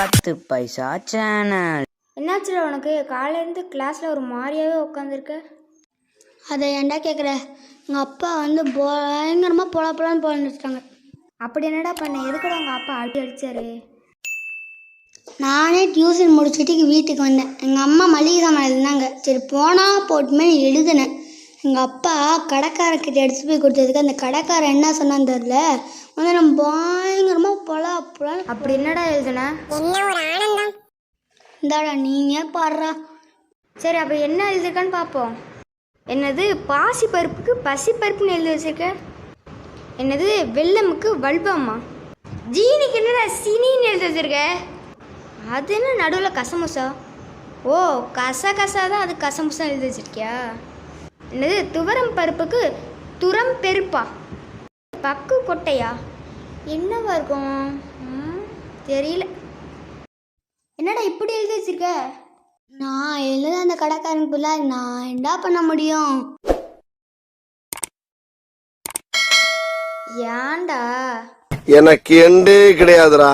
10 பைசா channel. என்னாச்சுடா உனக்கு? காலையிலேருந்து கிளாஸில் ஒரு மாதிரியாவே உட்காந்துருக்க. அதை ஏன்டா கேட்குற? எங்கள் அப்பா வந்து பயங்கரமாக பொழப்பலான்னு போலன்னு. அப்படி என்னடா பண்ண? எதுக்கடா உங்கள் அப்பா அடிச்சாரு? நானே டியூஷன் முடிச்சுட்டு வீட்டுக்கு வந்தேன். எங்கள் அம்மா மளிகை சாமான் எழுதினாங்க. சரி போனால் போட்டுமே எழுதினேன். எங்கள் அப்பா கடைக்காரர்கிட்ட எடுத்து போய் கொடுத்ததுக்கு அந்த கடைக்காரன் என்ன சொன்னான்னு தெரில, வந்து நம்ம பயங்கரமாக பொழப்பலான்னு. அப்படி என்னடா எழுதுன? என்ன ஒரு ஆனந்தம். இந்தாடா நீங்கள் பாடுறா. சரி அப்போ என்ன எழுதிருக்கான்னு பார்ப்போம். என்னது பாசி பருப்புக்கு பசி பருப்புன்னு எழுதி வச்சிருக்க? என்னது வெள்ளமுக்கு வல்பம்மா? ஜீனிக்கு என்னடா சினின்னு எழுதி வச்சிருக்க? அது என்ன நடுவில் கசமுசா? ஓ கசா தான், அது கசமுசா எழுதி வச்சிருக்கியா? என்னது துவரம் பருப்புக்கு துரம் பெருப்பா? பக்கு கொட்டையா? என்னவா இருக்கும்? தெரியல. என்னடா இப்படி எழுதி வச்சிருக்க? நான் எழுத அந்த கடைக்காரனுக்கு பிள்ளை நான் என்ன பண்ண முடியும்? ஏன்டா? எனக்கு எண்டே கிடையாதுடா.